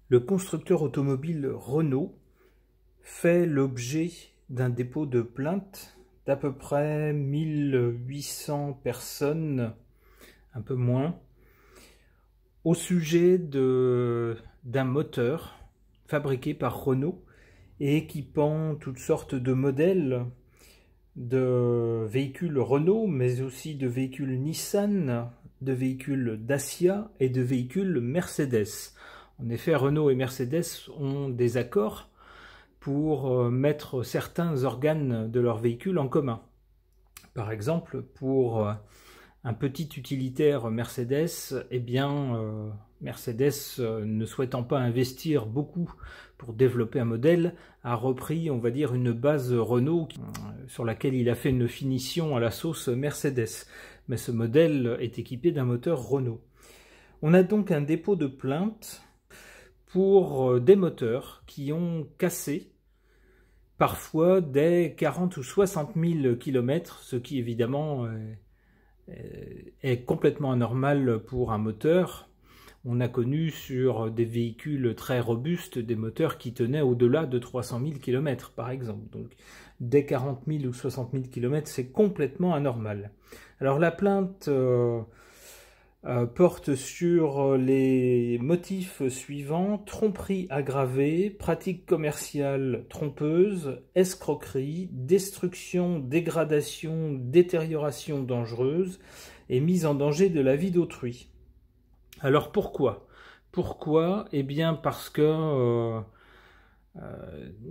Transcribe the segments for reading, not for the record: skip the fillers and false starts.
Le constructeur automobile Renault fait l'objet d'un dépôt de plainte d'à peu près 1800 personnes, un peu moins, au sujet d'un moteur fabriqué par Renault et équipant toutes sortes de modèles de véhicules Renault, mais aussi de véhicules Nissan, de véhicules Dacia et de véhicules Mercedes. En effet, Renault et Mercedes ont des accords pour mettre certains organes de leur véhicule en commun. Par exemple, pour un petit utilitaire Mercedes, eh bien, Mercedes, ne souhaitant pas investir beaucoup pour développer un modèle, a repris, on va dire, une base Renault sur laquelle il a fait une finition à la sauce Mercedes. Mais ce modèle est équipé d'un moteur Renault. On a donc un dépôt de plainte pour des moteurs qui ont cassé parfois dès 40 ou 60 000 km, ce qui évidemment est complètement anormal pour un moteur. On a connu sur des véhicules très robustes des moteurs qui tenaient au-delà de 300 000 km par exemple. Donc dès 40 000 ou 60 000 km, c'est complètement anormal. Alors la plainte porte sur les motifs suivants: tromperie aggravée, pratique commerciale trompeuse, escroquerie, destruction, dégradation, détérioration dangereuse et mise en danger de la vie d'autrui. Alors pourquoi? Pourquoi? Eh bien parce que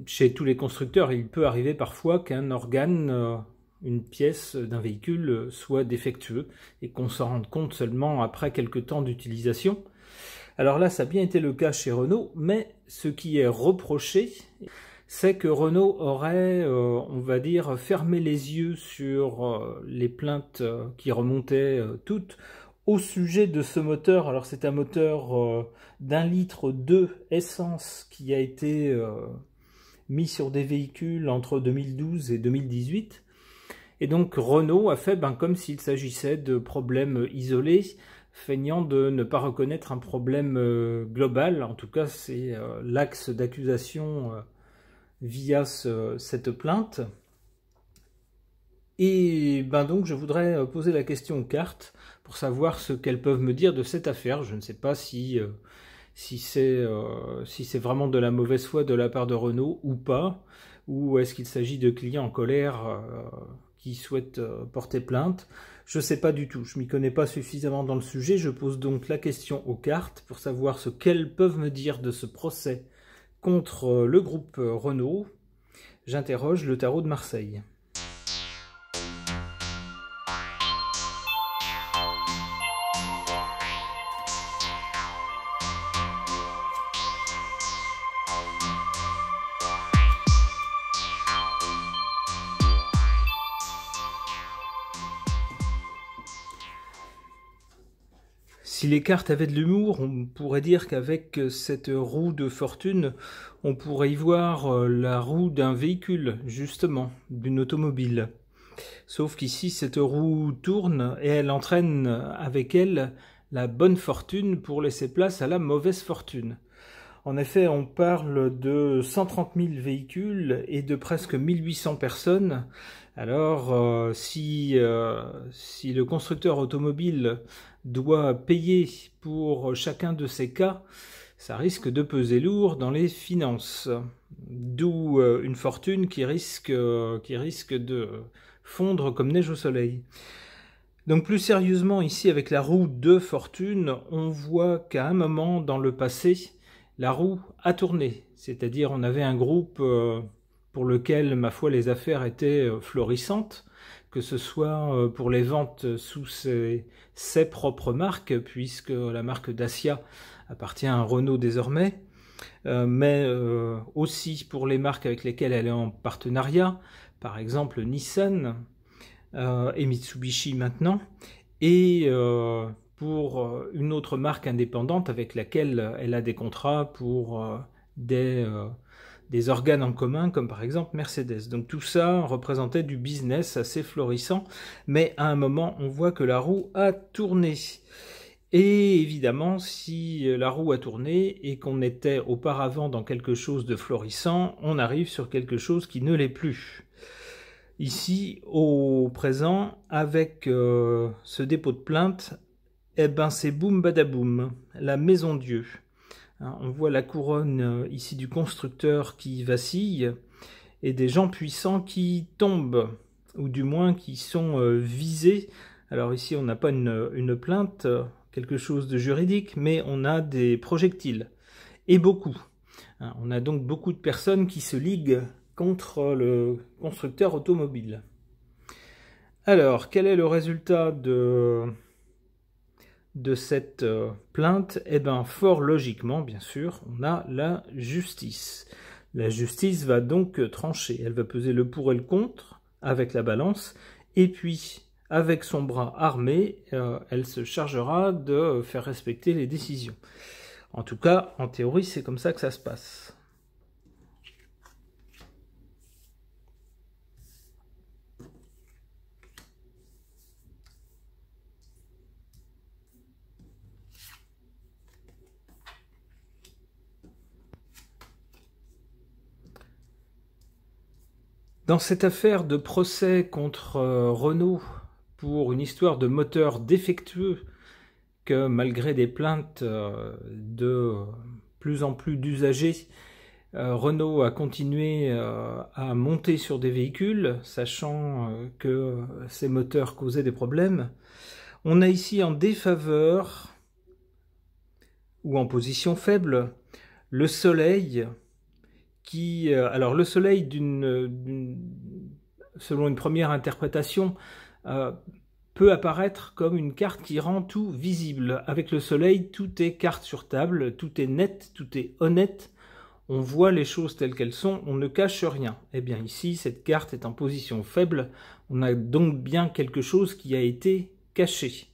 chez tous les constructeurs, il peut arriver parfois qu'un organe, une pièce d'un véhicule soit défectueux et qu'on s'en rende compte seulement après quelques temps d'utilisation. Alors là, ça a bien été le cas chez Renault, mais ce qui est reproché, c'est que Renault aurait, on va dire, fermé les yeux sur les plaintes qui remontaient toutes au sujet de ce moteur. Alors c'est un moteur d'1,2 litre essence qui a été mis sur des véhicules entre 2012 et 2018. Et donc Renault a fait comme s'il s'agissait de problèmes isolés, feignant de ne pas reconnaître un problème global. En tout cas, c'est l'axe d'accusation via cette plainte. Et donc je voudrais poser la question aux cartes pour savoir ce qu'elles peuvent me dire de cette affaire. Je ne sais pas si c'est vraiment de la mauvaise foi de la part de Renault ou pas, ou est-ce qu'il s'agit de clients en colère qui souhaitent porter plainte. Je ne sais pas du tout, je ne m'y connais pas suffisamment dans le sujet. Je pose donc la question aux cartes pour savoir ce qu'elles peuvent me dire de ce procès contre le groupe Renault. J'interroge le tarot de Marseille. Si les cartes avaient de l'humour, on pourrait dire qu'avec cette roue de fortune, on pourrait y voir la roue d'un véhicule, justement, d'une automobile. Sauf qu'ici, cette roue tourne et elle entraîne avec elle la bonne fortune pour laisser place à la mauvaise fortune. En effet, on parle de 130 000 véhicules et de presque 1800 personnes. Alors, si le constructeur automobile doit payer pour chacun de ces cas, ça risque de peser lourd dans les finances. D'où une fortune qui risque de fondre comme neige au soleil. Donc plus sérieusement, ici avec la roue de fortune, on voit qu'à un moment dans le passé, la roue a tourné, c'est-à-dire on avait un groupe pour lequel, ma foi, les affaires étaient florissantes, que ce soit pour les ventes sous ses propres marques, puisque la marque Dacia appartient à Renault désormais, mais aussi pour les marques avec lesquelles elle est en partenariat, par exemple Nissan et Mitsubishi maintenant, et pour une autre marque indépendante avec laquelle elle a des contrats pour des organes en commun, comme par exemple Mercedes. Donc tout ça représentait du business assez florissant, mais à un moment, on voit que la roue a tourné. Et évidemment, si la roue a tourné et qu'on était auparavant dans quelque chose de florissant, on arrive sur quelque chose qui ne l'est plus. Ici, au présent, avec ce dépôt de plainte, eh ben c'est boum badaboum, la maison Dieu. Hein, on voit la couronne ici du constructeur qui vacille et des gens puissants qui tombent, ou du moins qui sont visés. Alors ici, on n'a pas une plainte, quelque chose de juridique, mais on a des projectiles, et beaucoup. Hein, on a donc beaucoup de personnes qui se liguent contre le constructeur automobile. Alors, quel est le résultat de cette plainte? Eh bien, fort logiquement, bien sûr, on a la justice. La justice va donc trancher. Elle va peser le pour et le contre avec la balance, et puis, avec son bras armé, elle se chargera de faire respecter les décisions. En tout cas, en théorie, c'est comme ça que ça se passe. Dans cette affaire de procès contre Renault pour une histoire de moteur défectueux que malgré des plaintes de plus en plus d'usagers, Renault a continué à monter sur des véhicules, sachant que ces moteurs causaient des problèmes. On a ici en défaveur, ou en position faible, le soleil, qui, alors le soleil, selon une première interprétation, peut apparaître comme une carte qui rend tout visible. Avec le soleil, tout est carte sur table, tout est net, tout est honnête, on voit les choses telles qu'elles sont, on ne cache rien. Eh bien ici, cette carte est en position faible, on a donc bien quelque chose qui a été caché.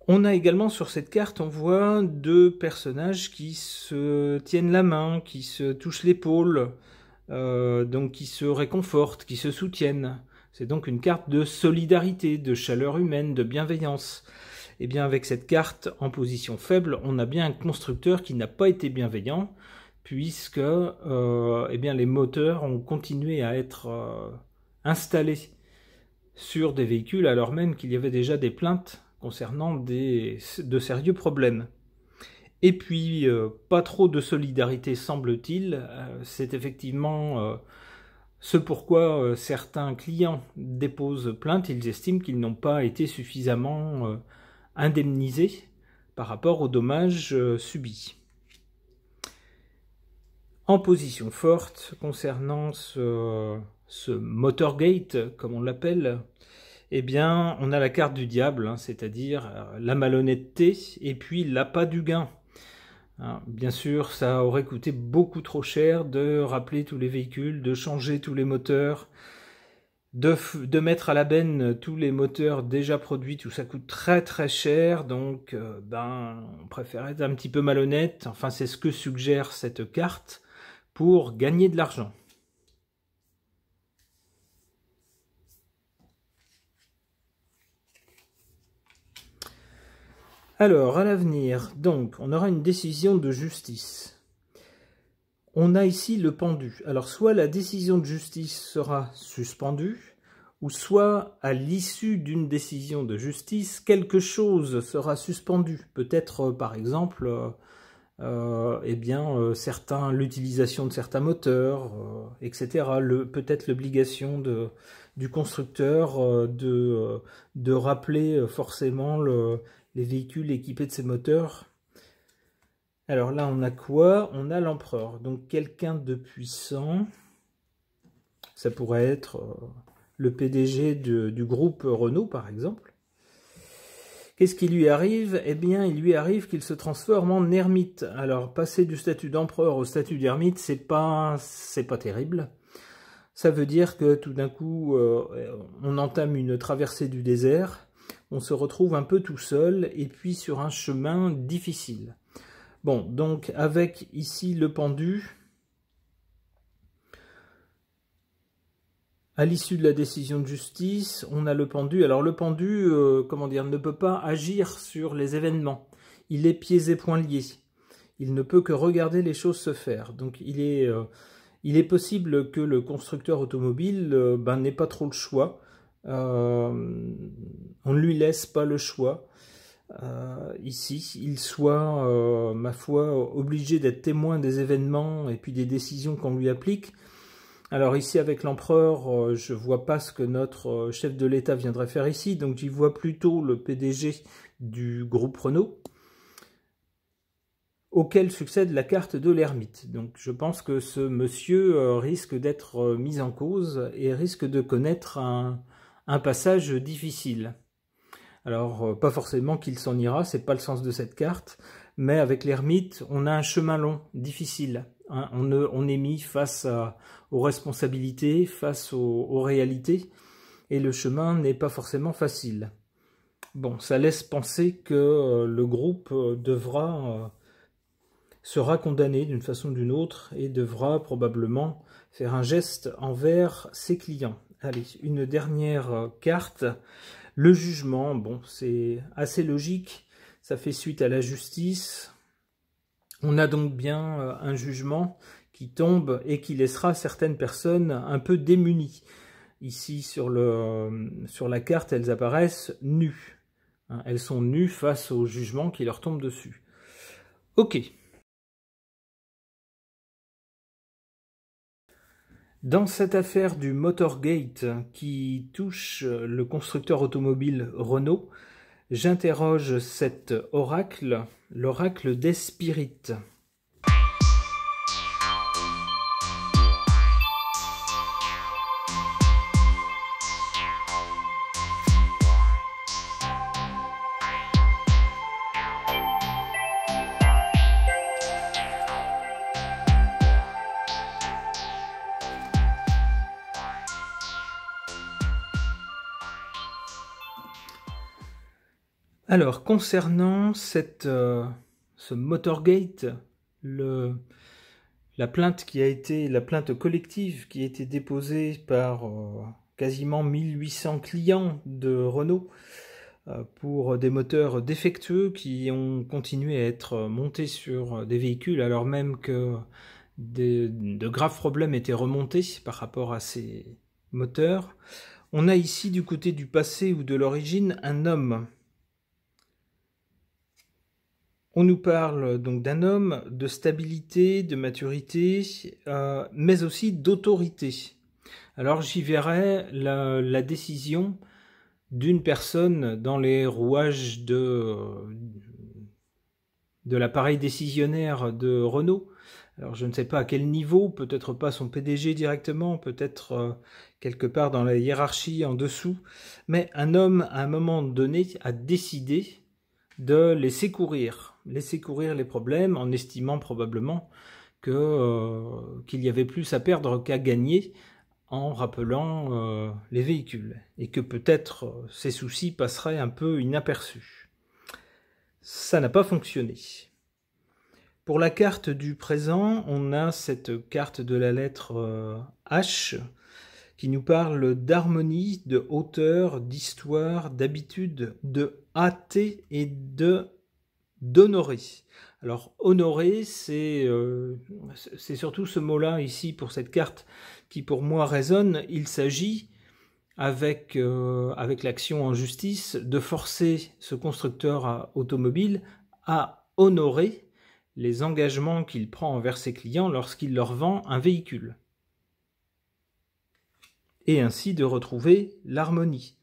On a également sur cette carte, on voit deux personnages qui se tiennent la main, qui se touchent l'épaule, donc qui se réconfortent, qui se soutiennent. C'est donc une carte de solidarité, de chaleur humaine, de bienveillance. Et bien avec cette carte en position faible, on a bien un constructeur qui n'a pas été bienveillant, puisque eh bien, les moteurs ont continué à être installés sur des véhicules alors même qu'il y avait déjà des plaintes concernant de sérieux problèmes. Et puis, pas trop de solidarité semble-t-il, c'est effectivement ce pourquoi certains clients déposent plainte, ils estiment qu'ils n'ont pas été suffisamment indemnisés par rapport aux dommages subis. En position forte, concernant ce Motorgate, comme on l'appelle, eh bien, on a la carte du diable, hein, c'est-à-dire la malhonnêteté et puis l'appât du gain. Hein, bien sûr, ça aurait coûté beaucoup trop cher de rappeler tous les véhicules, de changer tous les moteurs, de mettre à la benne tous les moteurs déjà produits, tout ça coûte très très cher, donc on préfère être un petit peu malhonnête, enfin c'est ce que suggère cette carte, pour gagner de l'argent. Alors, à l'avenir, donc, on aura une décision de justice. On a ici le pendu. Alors, soit la décision de justice sera suspendue, ou soit, à l'issue d'une décision de justice, quelque chose sera suspendu. Peut-être, par exemple, l'utilisation de certains moteurs, etc. Peut-être l'obligation du constructeur de rappeler forcément les véhicules équipés de ces moteurs. Alors là, on a quoi? On a l'empereur, donc quelqu'un de puissant. Ça pourrait être le PDG du groupe Renault, par exemple. Qu'est-ce qui lui arrive? Eh bien, il lui arrive qu'il se transforme en ermite. Alors, passer du statut d'empereur au statut d'ermite, c'est pas terrible. Ça veut dire que tout d'un coup, on entame une traversée du désert, on se retrouve un peu tout seul, et puis sur un chemin difficile. Bon, donc avec ici le pendu, À l'issue de la décision de justice, on a le pendu. Alors le pendu, comment dire, ne peut pas agir sur les événements. Il est pieds et poings liés. Il ne peut que regarder les choses se faire. Donc il est possible que le constructeur automobile n'ait pas trop le choix. On ne lui laisse pas le choix. Ici, il soit, ma foi, obligé d'être témoin des événements et puis des décisions qu'on lui applique. Alors ici, avec l'empereur, je vois pas ce que notre chef de l'État viendrait faire ici, donc j'y vois plutôt le PDG du groupe Renault, auquel succède la carte de l'ermite. Donc je pense que ce monsieur risque d'être mis en cause et risque de connaître un passage difficile. Alors, pas forcément qu'il s'en ira, c'est pas le sens de cette carte, mais avec l'ermite, on a un chemin long, difficile. Hein, on est mis face aux responsabilités, face aux réalités, et le chemin n'est pas forcément facile. Bon, ça laisse penser que le groupe sera condamné d'une façon ou d'une autre, et devra probablement faire un geste envers ses clients. Allez, une dernière carte. Le jugement, bon, c'est assez logique, ça fait suite à la justice. On a donc bien un jugement qui tombe et qui laissera certaines personnes un peu démunies. Ici, sur la carte, elles apparaissent nues. Elles sont nues face au jugement qui leur tombe dessus. Ok. Dans cette affaire du Motorgate qui touche le constructeur automobile Renault, j'interroge cet oracle, l'oracle des spirites. Alors, concernant ce Motorgate, la plainte collective qui a été déposée par quasiment 1800 clients de Renault pour des moteurs défectueux qui ont continué à être montés sur des véhicules alors même que de graves problèmes étaient remontés par rapport à ces moteurs. On a ici du côté du passé ou de l'origine un homme. On nous parle donc d'un homme de stabilité, de maturité, mais aussi d'autorité. Alors j'y verrai la décision d'une personne dans les rouages de l'appareil décisionnaire de Renault. Alors je ne sais pas à quel niveau, peut-être pas son PDG directement, peut-être quelque part dans la hiérarchie en dessous, mais un homme à un moment donné a décidé de laisser courir les problèmes en estimant probablement qu'il y avait plus à perdre qu'à gagner en rappelant les véhicules et que peut-être ces soucis passeraient un peu inaperçus. Ça n'a pas fonctionné. Pour la carte du présent, on a cette carte de la lettre H qui nous parle d'harmonie, de hauteur, d'histoire, d'habitude, de hâter et d'honorer. Alors honorer, c'est surtout ce mot-là ici pour cette carte qui pour moi résonne. Il s'agit avec l'action en justice de forcer ce constructeur automobile à honorer les engagements qu'il prend envers ses clients lorsqu'il leur vend un véhicule. Et ainsi de retrouver l'harmonie.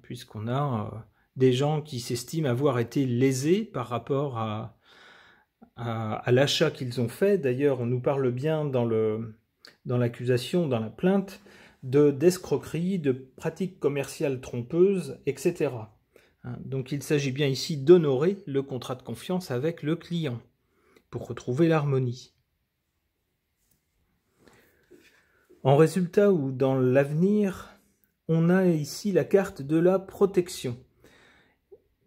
Puisqu'on a des gens qui s'estiment avoir été lésés par rapport à l'achat qu'ils ont fait. D'ailleurs, on nous parle bien dans l'accusation, dans la plainte, d'escroquerie, de pratiques commerciales trompeuses, etc. Donc il s'agit bien ici d'honorer le contrat de confiance avec le client pour retrouver l'harmonie. En résultat ou dans l'avenir, on a ici la carte de la protection.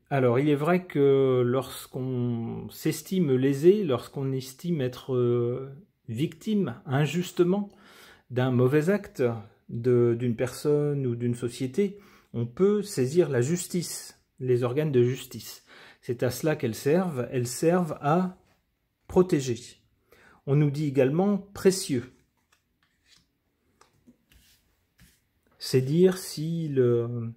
Alors il est vrai que lorsqu'on s'estime lésé, lorsqu'on estime être victime injustement d'un mauvais acte, d'une personne ou d'une société, on peut saisir la justice, les organes de justice. C'est à cela qu'elles servent. Elles servent à protéger. On nous dit également précieux. C'est dire si le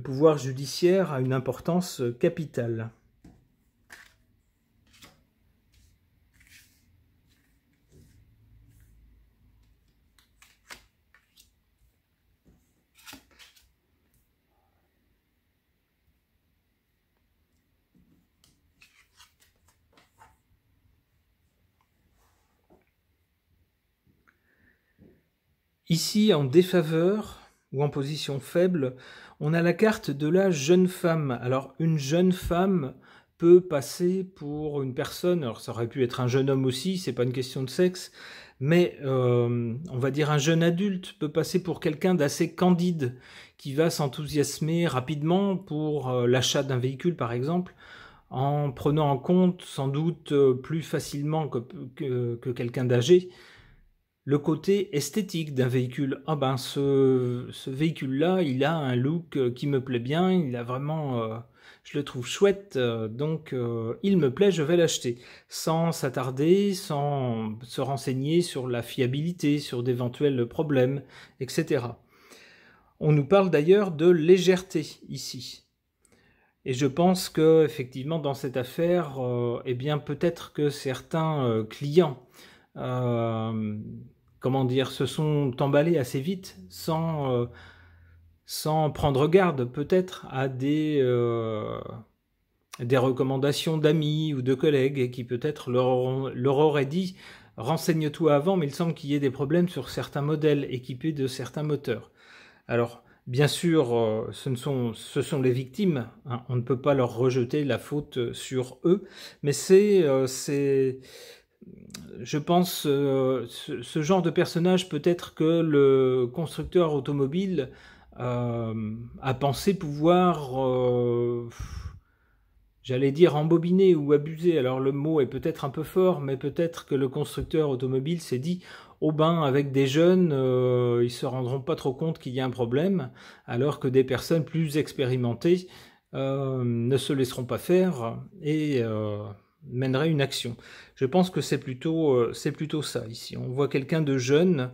pouvoir judiciaire a une importance capitale. Ici, en défaveur ou en position faible, on a la carte de la jeune femme. Alors, une jeune femme peut passer pour une personne, alors ça aurait pu être un jeune homme aussi, c'est pas une question de sexe, mais on va dire un jeune adulte peut passer pour quelqu'un d'assez candide, qui va s'enthousiasmer rapidement pour l'achat d'un véhicule par exemple, en prenant en compte sans doute plus facilement que quelqu'un d'âgé, le côté esthétique d'un véhicule. Ah ben ce véhicule-là, il a un look qui me plaît bien, il a vraiment, je le trouve chouette, donc il me plaît, je vais l'acheter. Sans s'attarder, sans se renseigner sur la fiabilité, sur d'éventuels problèmes, etc. On nous parle d'ailleurs de légèreté ici. Et je pense que effectivement dans cette affaire, eh bien peut-être que certains clients comment dire, se sont emballés assez vite sans prendre garde peut-être à des recommandations d'amis ou de collègues qui peut-être leur auraient dit « renseigne-toi avant, mais il semble qu'il y ait des problèmes sur certains modèles équipés de certains moteurs ». Alors, bien sûr, ce sont les victimes, hein, on ne peut pas leur rejeter la faute sur eux, mais je pense ce genre de personnage, peut-être que le constructeur automobile a pensé pouvoir, j'allais dire embobiner ou abuser. Alors le mot est peut-être un peu fort, mais peut-être que le constructeur automobile s'est dit « Oh ben, avec des jeunes, ils se rendront pas trop compte qu'il y a un problème, alors que des personnes plus expérimentées ne se laisseront pas faire et mènerait une action ». Je pense que c'est plutôt ça ici. On voit quelqu'un de jeune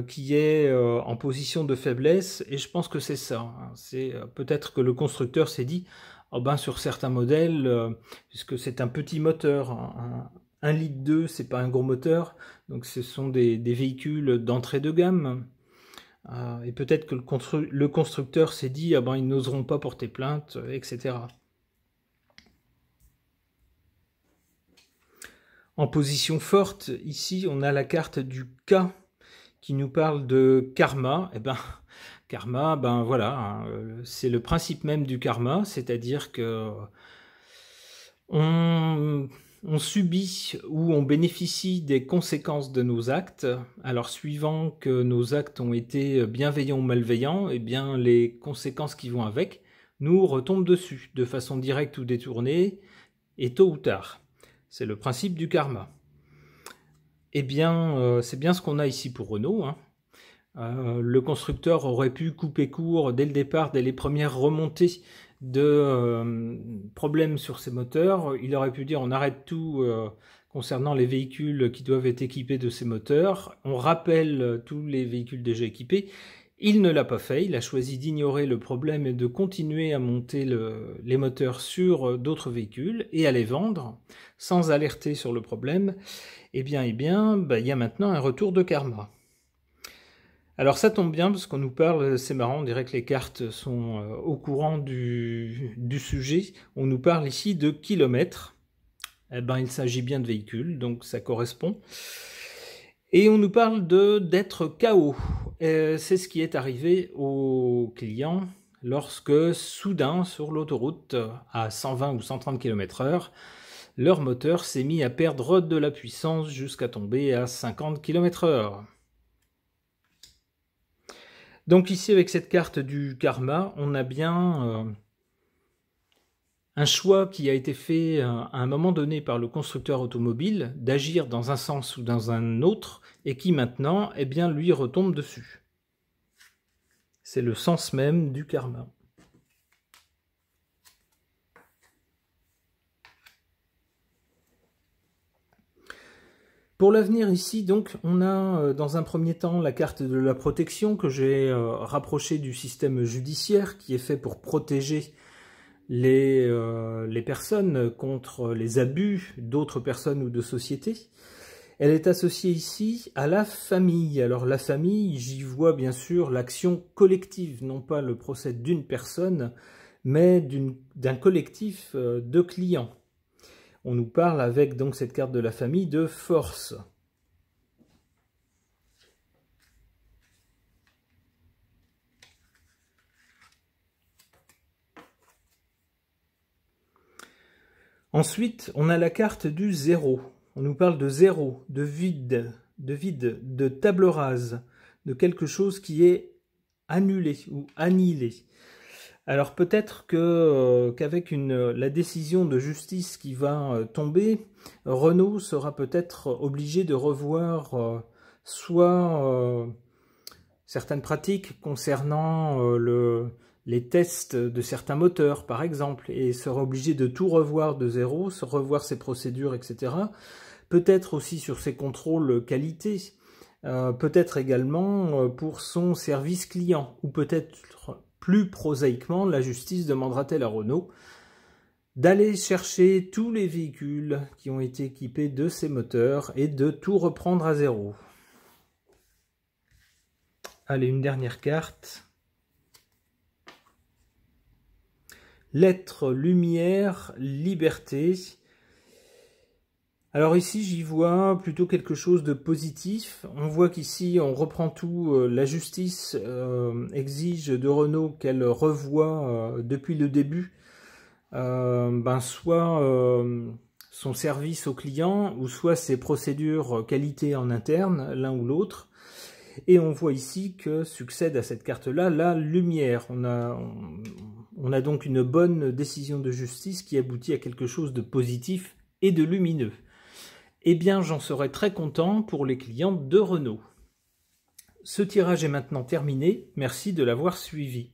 qui est en position de faiblesse, et je pense que c'est ça. Hein. C'est peut-être que le constructeur s'est dit oh ben, sur certains modèles, puisque c'est un petit moteur, hein, 1,2 litre, c'est pas un gros moteur, donc ce sont des véhicules d'entrée de gamme. Et peut-être que le constructeur s'est dit ah ben, ils n'oseront pas porter plainte, etc. En position forte, ici, on a la carte du K qui nous parle de karma. Eh ben, karma, ben voilà, hein, c'est le principe même du karma, c'est-à-dire que on subit ou on bénéficie des conséquences de nos actes. Alors, suivant que nos actes ont été bienveillants ou malveillants, eh bien, les conséquences qui vont avec nous retombent dessus, de façon directe ou détournée, et tôt ou tard. C'est le principe du karma. Eh bien, c'est bien ce qu'on a ici pour Renault. Hein. Le constructeur aurait pu couper court dès le départ, dès les premières remontées de problèmes sur ses moteurs. Il aurait pu dire on arrête tout concernant les véhicules qui doivent être équipés de ces moteurs. On rappelle tous les véhicules déjà équipés. Il ne l'a pas fait, il a choisi d'ignorer le problème et de continuer à monter les moteurs sur d'autres véhicules et à les vendre sans alerter sur le problème. Eh bien, il y a maintenant un retour de karma. Alors ça tombe bien parce qu'on nous parle, c'est marrant, on dirait que les cartes sont au courant du sujet. On nous parle ici de kilomètres. Eh ben, il s'agit bien de véhicules, donc ça correspond. Et on nous parle d'être KO. C'est ce qui est arrivé aux clients lorsque soudain sur l'autoroute à 120 ou 130 km/h, leur moteur s'est mis à perdre de la puissance jusqu'à tomber à 50 km/h. Donc ici avec cette carte du karma, on a bien un choix qui a été fait à un moment donné par le constructeur automobile d'agir dans un sens ou dans un autre et qui maintenant, eh bien, lui retombe dessus. C'est le sens même du karma. Pour l'avenir ici, donc, on a dans un premier temps la carte de la protection que j'ai rapprochée du système judiciaire qui est fait pour protéger les personnes contre les abus d'autres personnes ou de sociétés. Elle est associée ici à la famille. Alors la famille, j'y vois bien sûr l'action collective, non pas le procès d'une personne, mais d'un collectif de clients. On nous parle avec donc cette carte de la famille de force. Ensuite, on a la carte du zéro. On nous parle de zéro, de vide, de table rase, de quelque chose qui est annulé ou annihilé. Alors peut-être qu'avec la décision de justice qui va tomber, Renault sera peut-être obligé de revoir soit certaines pratiques concernant les tests de certains moteurs, par exemple, et sera obligé de tout revoir de zéro, revoir ses procédures, etc. Peut-être aussi sur ses contrôles qualité, peut-être également pour son service client, ou peut-être plus prosaïquement, la justice demandera-t-elle à Renault d'aller chercher tous les véhicules qui ont été équipés de ces moteurs et de tout reprendre à zéro. Allez, une dernière carte. L'être, lumière, liberté. Alors ici, j'y vois plutôt quelque chose de positif. On voit qu'ici, on reprend tout. La justice exige de Renault qu'elle revoie depuis le début soit son service au client ou soit ses procédures qualité en interne, l'un ou l'autre. Et on voit ici que succède à cette carte-là la lumière. On a donc une bonne décision de justice qui aboutit à quelque chose de positif et de lumineux. Eh bien, j'en serais très content pour les clients de Renault. Ce tirage est maintenant terminé. Merci de l'avoir suivi.